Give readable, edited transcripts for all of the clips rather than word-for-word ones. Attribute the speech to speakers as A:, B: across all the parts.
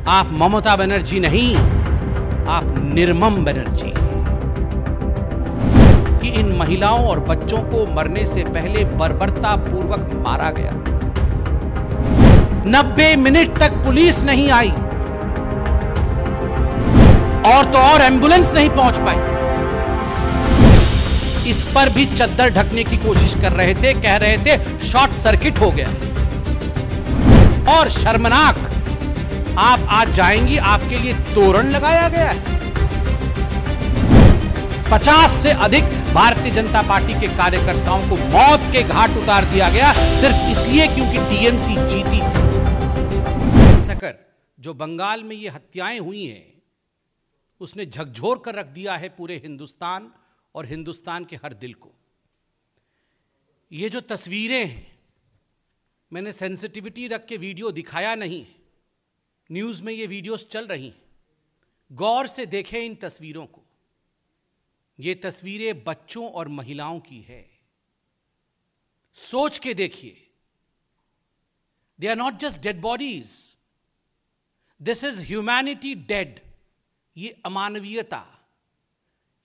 A: आप ममता बनर्जी नहीं, आप निर्मम बनर्जी हैं कि इन महिलाओं और बच्चों को मरने से पहले बर्बरता पूर्वक मारा गया था। 90 मिनट तक पुलिस नहीं आई और तो और एम्बुलेंस नहीं पहुंच पाई। इस पर भी चद्दर ढकने की कोशिश कर रहे थे, कह रहे थे शॉर्ट सर्किट हो गया। और शर्मनाक, आप आज जाएंगी, आपके लिए तोरण लगाया गया है। 50 से अधिक भारतीय जनता पार्टी के कार्यकर्ताओं को मौत के घाट उतार दिया गया सिर्फ इसलिए क्योंकि टीएमसी जीती थी। सकर जो बंगाल में ये हत्याएं हुई हैं, उसने झकझोर कर रख दिया है पूरे हिंदुस्तान और हिंदुस्तान के हर दिल को। ये जो तस्वीरें हैं, मैंने सेंसिटिविटी रख के वीडियो दिखाया नहीं, न्यूज में ये वीडियोस चल रही हैं, गौर से देखें इन तस्वीरों को। ये तस्वीरें बच्चों और महिलाओं की है। सोच के देखिए, they are not just dead bodies, this is humanity dead. ये अमानवीयता,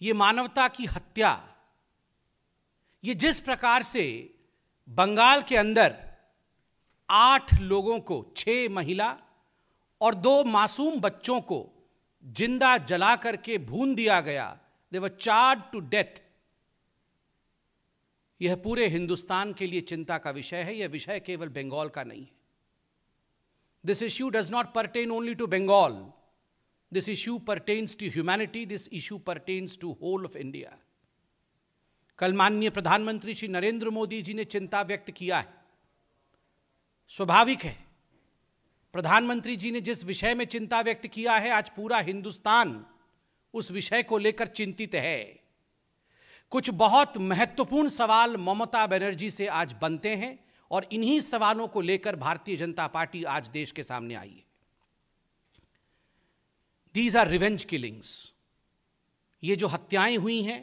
A: ये मानवता की हत्या, ये जिस प्रकार से बंगाल के अंदर 8 लोगों को, 6 महिला और 2 मासूम बच्चों को जिंदा जला करके भून दिया गया, दे वर चार्ज्ड टू डेथ। यह पूरे हिंदुस्तान के लिए चिंता का विषय है। यह विषय केवल बंगाल का नहीं है। This issue does not pertain only to Bengal, this issue pertains to humanity, this issue pertains to whole of India. कल माननीय प्रधानमंत्री श्री नरेंद्र मोदी जी ने चिंता व्यक्त किया है। स्वाभाविक है, प्रधानमंत्री जी ने जिस विषय में चिंता व्यक्त किया है, आज पूरा हिंदुस्तान उस विषय को लेकर चिंतित है। कुछ बहुत महत्वपूर्ण सवाल ममता बनर्जी से आज बनते हैं और इन्हीं सवालों को लेकर भारतीय जनता पार्टी आज देश के सामने आई है। These are revenge killings। ये जो हत्याएं हुई हैं,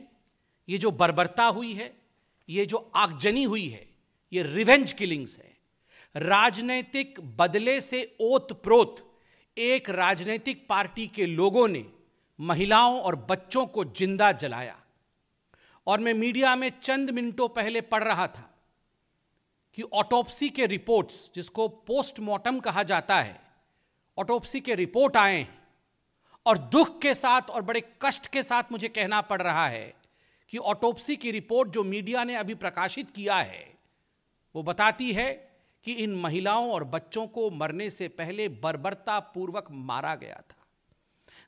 A: ये जो बर्बरता हुई है, ये जो आगजनी हुई है, ये रिवेंज किलिंग्स है। राजनीतिक बदले से ओतप्रोत एक राजनीतिक पार्टी के लोगों ने महिलाओं और बच्चों को जिंदा जलाया। और मैं मीडिया में चंद मिनटों पहले पढ़ रहा था कि ऑटोप्सी के रिपोर्ट्स, जिसको पोस्टमार्टम कहा जाता है, ऑटोप्सी के रिपोर्ट आए हैं और दुख के साथ और बड़े कष्ट के साथ मुझे कहना पड़ रहा है कि ऑटोप्सी की रिपोर्ट जो मीडिया ने अभी प्रकाशित किया है, वो बताती है कि इन महिलाओं और बच्चों को मरने से पहले बर्बरता पूर्वक मारा गया था।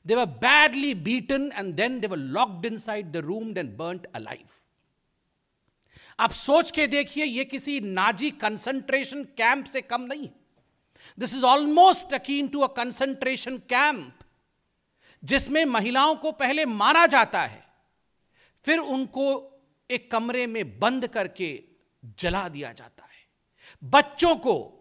A: They were badly beaten and then they were locked inside the room and burnt alive। आप सोच के देखिए, ये किसी नाजी कंसंट्रेशन कैंप से कम नहीं। This is almost akin to a concentration camp, जिसमें महिलाओं को पहले मारा जाता है, फिर उनको एक कमरे में बंद करके जला दिया जाता है। बच्चों को,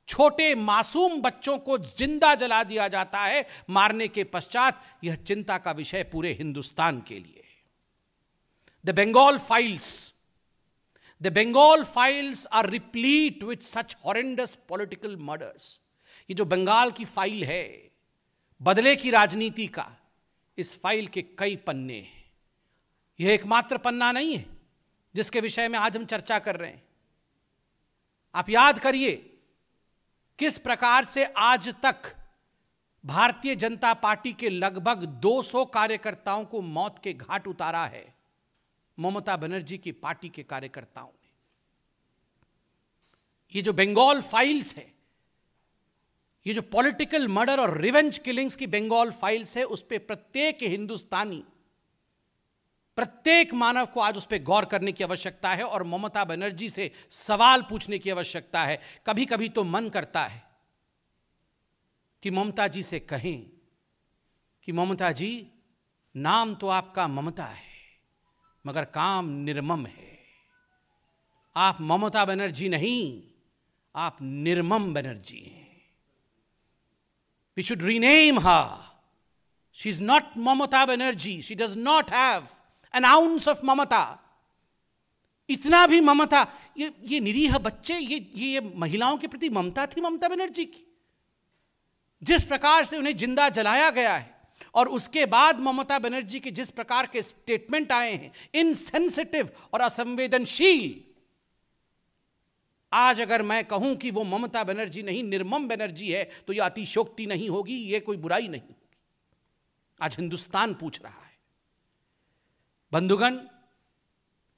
A: छोटे मासूम बच्चों को जिंदा जला दिया जाता है मारने के पश्चात। यह चिंता का विषय पूरे हिंदुस्तान के लिए है। The Bengal files are replete with such horrendous political murders. ये जो बंगाल की फाइल है, बदले की राजनीति का, इस फाइल के कई पन्ने हैं। यह एकमात्र पन्ना नहीं है जिसके विषय में आज हम चर्चा कर रहे हैं। आप याद करिए किस प्रकार से आज तक भारतीय जनता पार्टी के लगभग 200 कार्यकर्ताओं को मौत के घाट उतारा है ममता बनर्जी की पार्टी के कार्यकर्ताओं ने। ये जो बंगाल फाइल्स है, ये जो पॉलिटिकल मर्डर और रिवेंज किलिंग्स की बंगाल फाइल्स है, उस पे प्रत्येक हिंदुस्तानी, प्रत्येक मानव को आज उस पर गौर करने की आवश्यकता है और ममता बनर्जी से सवाल पूछने की आवश्यकता है। कभी कभी तो मन करता है कि ममता जी से कहें कि ममता जी, नाम तो आपका ममता है मगर काम निर्मम है। आप ममता बनर्जी नहीं, आप निर्मम बनर्जी हैं। We should rename her। She is not Mamata Banerjee। She does not have an ounce of ममता। इतना भी ममता, ये निरीह बच्चे, ये महिलाओं के प्रति ममता थी ममता बनर्जी की। जिस प्रकार से उन्हें जिंदा जलाया गया है, और उसके बाद ममता बनर्जी के जिस प्रकार के स्टेटमेंट आए हैं, इनसेंसिटिव और असंवेदनशील, आज अगर मैं कहूं कि वो ममता बनर्जी नहीं निर्मम बनर्जी है तो यह अतिशयोक्ति नहीं होगी, यह कोई बुराई नहीं होगी। आज हिंदुस्तान पूछ रहा है। बंधुगण,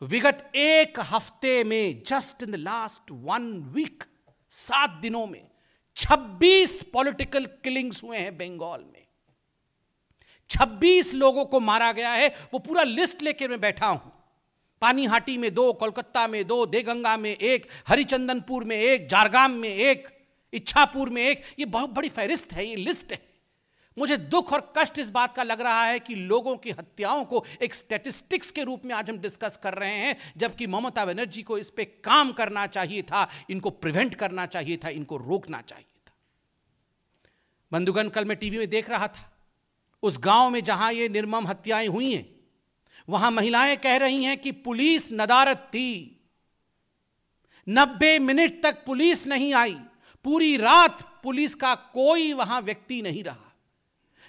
A: विगत एक हफ्ते में, just in the last 1 week, 7 दिनों में 26 पॉलिटिकल किलिंग्स हुए हैं बंगाल में। 26 लोगों को मारा गया है। वो पूरा लिस्ट लेकर मैं बैठा हूं। पानीहाटी में 2, कोलकाता में 2, देगंगा में 1, हरिचंदनपुर में 1, झारग्राम में 1, इच्छापुर में 1। ये बहुत बड़ी फहरिस्त है, ये लिस्ट है। मुझे दुख और कष्ट इस बात का लग रहा है कि लोगों की हत्याओं को एक स्टैटिस्टिक्स के रूप में आज हम डिस्कस कर रहे हैं, जबकि ममता बनर्जी को इस पे काम करना चाहिए था, इनको प्रिवेंट करना चाहिए था, इनको रोकना चाहिए था। बंधुगण, कल मैं टीवी में देख रहा था, उस गांव में जहां ये निर्मम हत्याएं हुई हैं, वहां महिलाएं कह रही हैं कि पुलिस नदारद थी। 90 मिनट तक पुलिस नहीं आई। पूरी रात पुलिस का कोई वहां व्यक्ति नहीं रहा।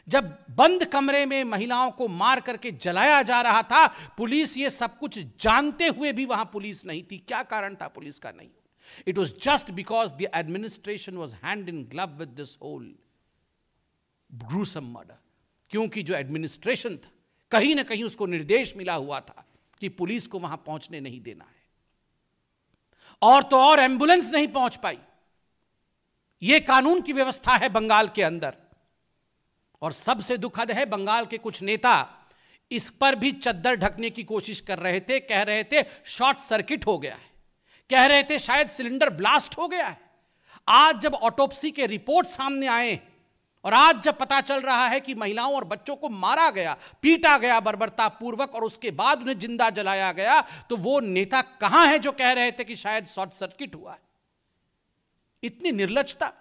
A: जब बंद कमरे में महिलाओं को मार करके जलाया जा रहा था, पुलिस ये सब कुछ जानते हुए भी वहां पुलिस नहीं थी। क्या कारण था पुलिस का नहीं? It was just because the administration was hand in glove with this whole gruesome murder. क्योंकि जो एडमिनिस्ट्रेशन था, कहीं ना कहीं उसको निर्देश मिला हुआ था कि पुलिस को वहां पहुंचने नहीं देना है। और तो और एम्बुलेंस नहीं पहुंच पाई। यह कानून की व्यवस्था है बंगाल के अंदर। और सबसे दुखद है, बंगाल के कुछ नेता इस पर भी चद्दर ढकने की कोशिश कर रहे थे। कह रहे थे शॉर्ट सर्किट हो गया है, कह रहे थे शायद सिलेंडर ब्लास्ट हो गया है। आज जब ऑटोप्सी के रिपोर्ट सामने आए और आज जब पता चल रहा है कि महिलाओं और बच्चों को मारा गया, पीटा गया बर्बरतापूर्वक और उसके बाद उन्हें जिंदा जलाया गया, तो वो नेता कहां है जो कह रहे थे कि शायद शॉर्ट सर्किट हुआ है? इतनी निर्लज्जता।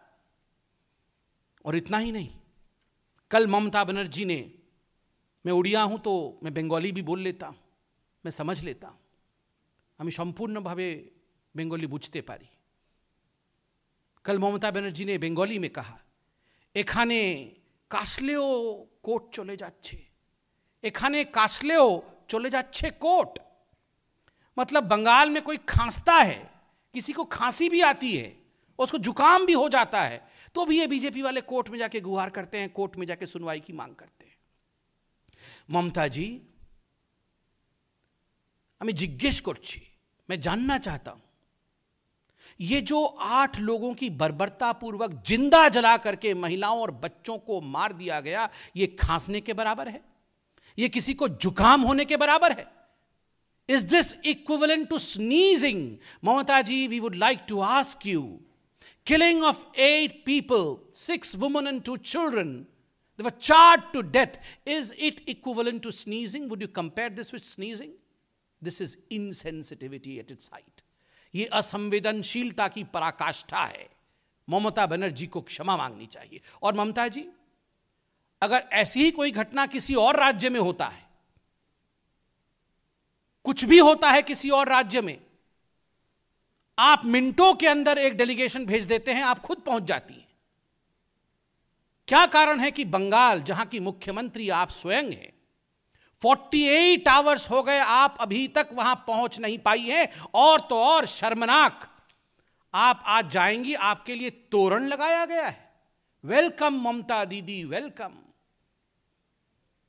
A: और इतना ही नहीं, कल ममता बनर्जी ने, मैं उड़िया हूं तो मैं बंगाली भी बोल लेता हूं, मैं समझ लेता हूं, আমি সম্পূর্ণভাবে বেঙ্গলি বুঝতে পারি। कल ममता बनर्जी ने बेंगली में कहा, এখানে কাশলেও কোর্ট চলে যাচ্ছে, এখানে কাশলেও চলে যাচ্ছে কোর্ट। मतलब बंगाल में कोई खांसता है, किसी को खांसी भी आती है, उसको जुकाम भी हो जाता है, तो भी ये बीजेपी वाले कोर्ट में जाके गुहार करते हैं, कोर्ट में जाके सुनवाई की मांग करते हैं। ममता जी, আমি জিজ্ঞেস করছি, मैं जानना चाहता हूं, ये जो 8 लोगों की बर्बरतापूर्वक जिंदा जला करके महिलाओं और बच्चों को मार दिया गया, ये खांसने के बराबर है? ये किसी को जुकाम होने के बराबर है? Is this equivalent to sneezing? Mamata ji, we would like to ask you, killing of 8 people, 6 women and 2 children, they were charged to death. Is it equivalent to sneezing? Would you compare this with sneezing? This is insensitivity at its height. ये असंवेदनशीलता की पराकाष्ठा है। ममता बनर्जी को क्षमा मांगनी चाहिए। और ममता जी, अगर ऐसी ही कोई घटना किसी और राज्य में होता है, कुछ भी होता है किसी और राज्य में, आप मिनटों के अंदर एक डेलीगेशन भेज देते हैं, आप खुद पहुंच जाती हैं। क्या कारण है कि बंगाल, जहां की मुख्यमंत्री आप स्वयं हैं, 48 आवर्स हो गए, आप अभी तक वहां पहुंच नहीं पाई हैं? और तो और शर्मनाक, आप आज जाएंगी, आपके लिए तोरण लगाया गया है, वेलकम ममता दीदी वेलकम।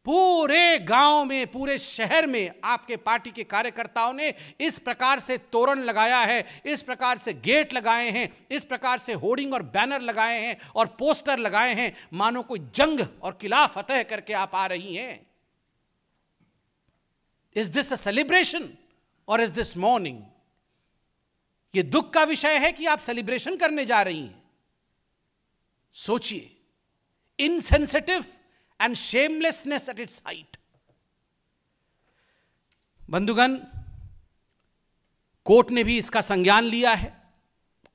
A: पूरे गांव में, पूरे शहर में आपके पार्टी के कार्यकर्ताओं ने इस प्रकार से तोरण लगाया है, इस प्रकार से गेट लगाए हैं, इस प्रकार से होर्डिंग और बैनर लगाए हैं और पोस्टर लगाए हैं, मानो कोई जंग और किला फतेह करके आप आ रही हैं। Is this a celebration or is this mourning? ये दुख का विषय है कि आप सेलिब्रेशन करने जा रही हैं। सोचिए, insensitive and shamelessness at its height. बंधुगण, कोर्ट ने भी इसका संज्ञान लिया है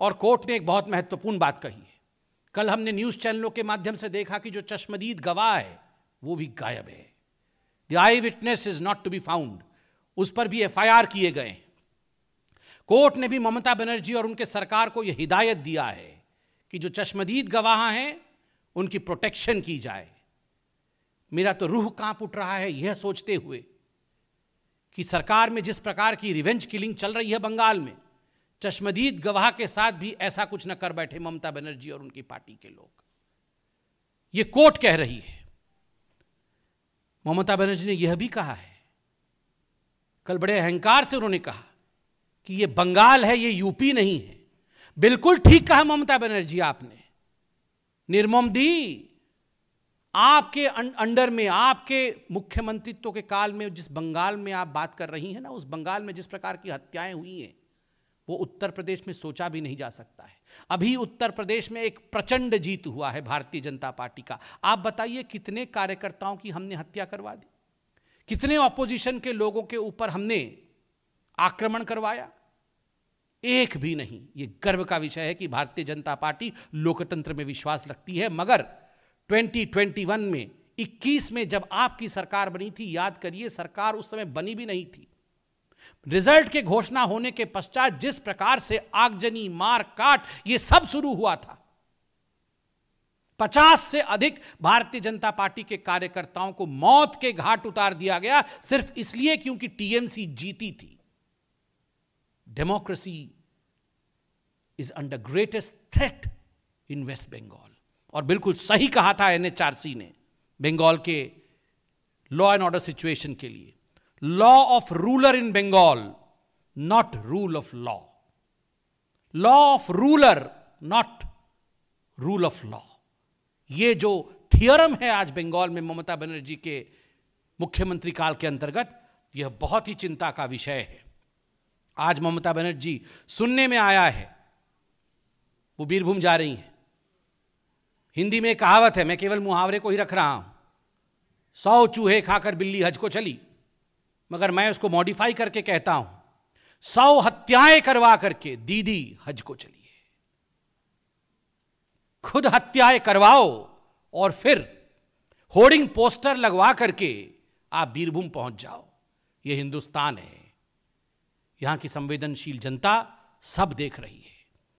A: और कोर्ट ने एक बहुत महत्वपूर्ण बात कही है। कल हमने न्यूज चैनलों के माध्यम से देखा कि जो चश्मदीद गवाह है वो भी गायब है। The eyewitness is not to be found. उस पर भी FIR किए गए हैं। कोर्ट ने भी ममता बनर्जी और उनके सरकार को यह हिदायत दिया है कि जो चश्मदीद गवाह हैं उनकी प्रोटेक्शन की जाए। मेरा तो रूह कांप उठ रहा है यह सोचते हुए कि सरकार में जिस प्रकार की रिवेंज किलिंग चल रही है बंगाल में, चश्मदीद गवाह के साथ भी ऐसा कुछ न कर बैठे ममता बनर्जी और उनकी पार्टी के लोग। यह कोर्ट कह रही है। ममता बनर्जी ने यह भी कहा है, कल बड़े अहंकार से उन्होंने कहा कि यह बंगाल है, यह यूपी नहीं है। बिल्कुल ठीक कहा ममता बनर्जी आपने। निर्मम दी, आपके अंडर में, आपके मुख्यमंत्रित्व के काल में जिस बंगाल में आप बात कर रही हैं ना, उस बंगाल में जिस प्रकार की हत्याएं हुई हैं वो उत्तर प्रदेश में सोचा भी नहीं जा सकता है। अभी उत्तर प्रदेश में एक प्रचंड जीत हुआ है भारतीय जनता पार्टी का। आप बताइए कितने कार्यकर्ताओं की हमने हत्या करवा दी, कितने ऑपोजिशन के लोगों के ऊपर हमने आक्रमण करवाया? एक भी नहीं। यह गर्व का विषय है कि भारतीय जनता पार्टी लोकतंत्र में विश्वास रखती है। मगर 2021 में 21 में जब आपकी सरकार बनी थी, याद करिए, सरकार उस समय बनी भी नहीं थी। रिजल्ट के घोषणा होने के पश्चात जिस प्रकार से आगजनी, मार काट, यह सब शुरू हुआ था। 50 से अधिक भारतीय जनता पार्टी के कार्यकर्ताओं को मौत के घाट उतार दिया गया, सिर्फ इसलिए क्योंकि टीएमसी जीती थी। Democracy is under greatest threat in West Bengal. और बिल्कुल सही कहा था एनएचआरसी ने बंगाल के लॉ एंड ऑर्डर सिचुएशन के लिए। Law of ruler in Bengal, not rule of law. Law of ruler, not rule of law. यह जो थियरम है आज बंगाल में ममता बनर्जी के मुख्यमंत्री काल के अंतर्गत, यह बहुत ही चिंता का विषय है। आज ममता बनर्जी, सुनने में आया है, वो बीरभूम जा रही हैं। हिंदी में कहावत है, मैं केवल मुहावरे को ही रख रहा हूं, 100 चूहे खाकर बिल्ली हज को चली, मगर मैं उसको मॉडिफाई करके कहता हूं, 100 हत्याएं करवा करके दीदी हज को चली है। खुद हत्याएं करवाओ और फिर होर्डिंग पोस्टर लगवा करके आप बीरभूम पहुंच जाओ। यह हिंदुस्तान है, यहां की संवेदनशील जनता सब देख रही है।